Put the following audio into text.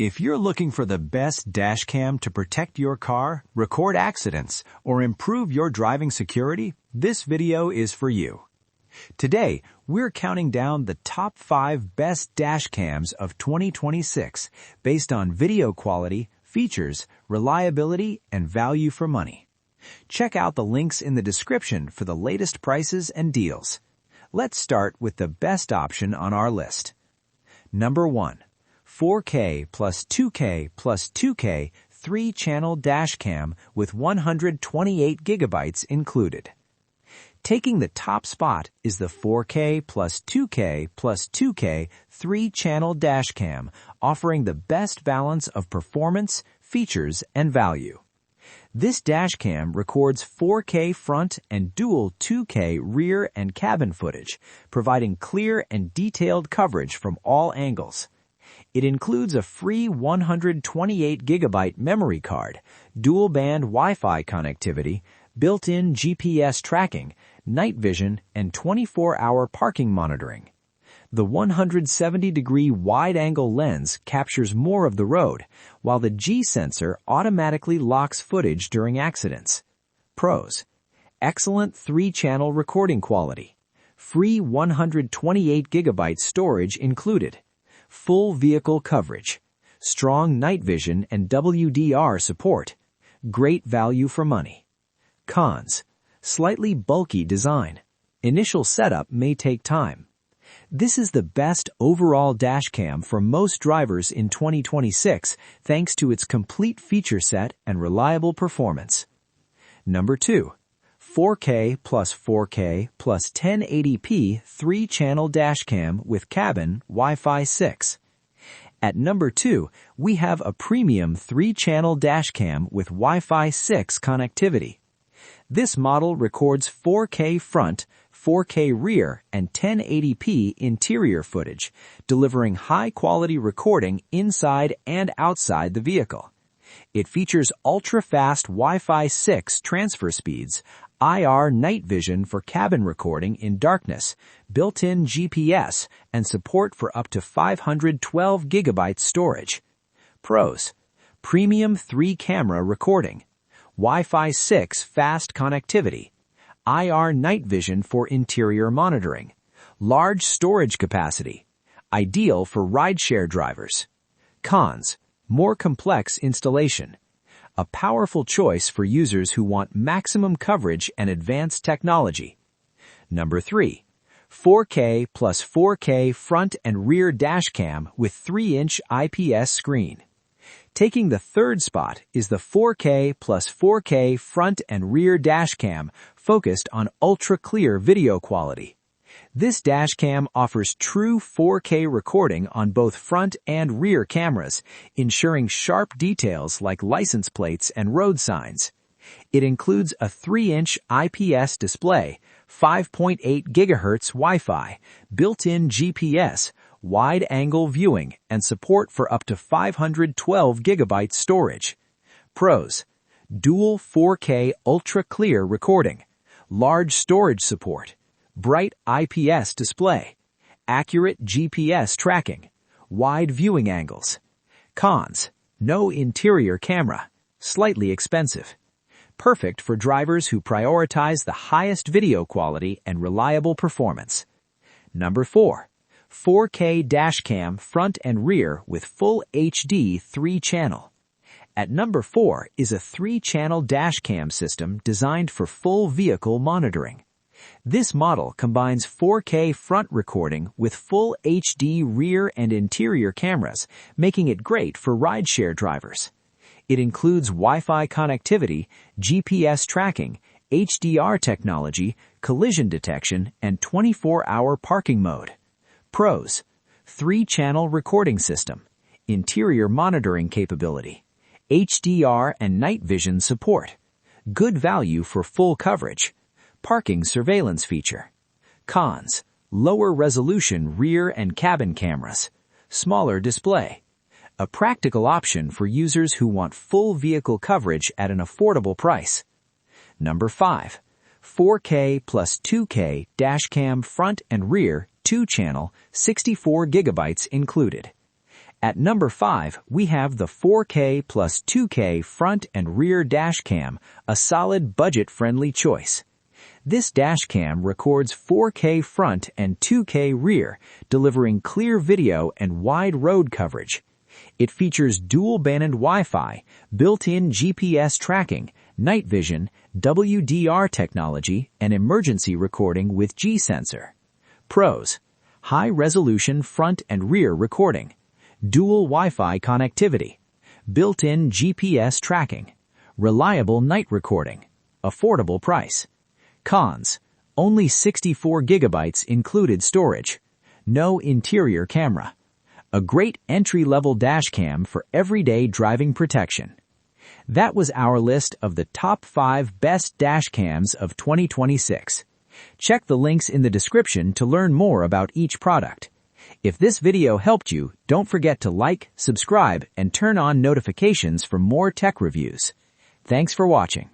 If you're looking for the best dash cam to protect your car, record accidents, or improve your driving security, this video is for you. Today, we're counting down the top 5 best dash cams of 2026 based on video quality, features, reliability, and value for money. Check out the links in the description for the latest prices and deals. Let's start with the best option on our list. Number 1. 4K plus 2K plus 2K 3-channel dash cam with 128 gigabytes included. Taking the top spot is the 4K plus 2K plus 2K 3-channel dash cam, offering the best balance of performance, features, and value. This dash cam records 4K front and dual 2K rear and cabin footage, providing clear and detailed coverage from all angles. It includes a free 128 gigabyte memory card, dual-band Wi-Fi connectivity, built-in GPS tracking, night vision, and 24-hour parking monitoring. The 170-degree wide-angle lens captures more of the road, while the G-sensor automatically locks footage during accidents. Pros: excellent 3-channel recording quality, free 128 gigabyte storage included, full vehicle coverage, strong night vision and WDR support, great value for money. Cons: slightly bulky design. Initial setup may take time. This is the best overall dash cam for most drivers in 2026 thanks to its complete feature set and reliable performance. Number 2. 4K plus 4K plus 1080p 3-channel dash cam with cabin Wi-Fi 6. At number 2, we have a premium 3-channel dash cam with Wi-Fi 6 connectivity. This model records 4K front, 4K rear, and 1080p interior footage, delivering high-quality recording inside and outside the vehicle. It features ultra-fast Wi-Fi 6 transfer speeds, IR night vision for cabin recording in darkness, built-in GPS, and support for up to 512 gigabyte storage. Pros: premium 3-camera recording, Wi-Fi 6 fast connectivity, IR night vision for interior monitoring, large storage capacity, ideal for rideshare drivers. Cons: more complex installation. A powerful choice for users who want maximum coverage and advanced technology. Number 3. 4K plus 4K front and rear dash cam with 3-inch IPS screen. Taking the third spot is the 4K plus 4K front and rear dash cam focused on ultra-clear video quality. This dash cam offers true 4K recording on both front and rear cameras, ensuring sharp details like license plates and road signs. It includes a 3-inch IPS display, 5.8 GHz Wi-Fi, built-in GPS, wide-angle viewing, and support for up to 512 gigabyte storage. Pros: dual 4K ultra-clear recording, large storage support, bright IPS display, accurate GPS tracking, wide viewing angles. Cons: no interior camera, slightly expensive. Perfect for drivers who prioritize the highest video quality and reliable performance. Number 4. 4K dash cam front and rear with full HD 3-channel. At number 4 is a 3-channel dash cam system designed for full vehicle monitoring. This model combines 4K front recording with full HD rear and interior cameras, making it great for rideshare drivers. It includes Wi-Fi connectivity, GPS tracking, HDR technology, collision detection, and 24-hour parking mode. Pros: 3-channel recording system, interior monitoring capability, HDR and night vision support, good value for full coverage, parking surveillance feature. Cons: lower resolution rear and cabin cameras, smaller display. A practical option for users who want full vehicle coverage at an affordable price. Number 5. 4K plus 2K dash cam front and rear 2-channel, 64 gigabytes included. At number 5, we have the 4K plus 2K front and rear dash cam, a solid budget-friendly choice. This dash cam records 4K front and 2K rear, delivering clear video and wide road coverage. It features dual-banded Wi-Fi, built-in GPS tracking, night vision, WDR technology, and emergency recording with G-sensor. Pros: high-resolution front and rear recording, dual Wi-Fi connectivity, built-in GPS tracking, reliable night recording, affordable price. Cons: only 64 gigabytes included storage, no interior camera. A great entry-level dash cam for everyday driving protection. That was our list of the top 5 best dash cams of 2026. Check the links in the description to learn more about each product. If this video helped you, don't forget to like, subscribe, and turn on notifications for more tech reviews. Thanks for watching.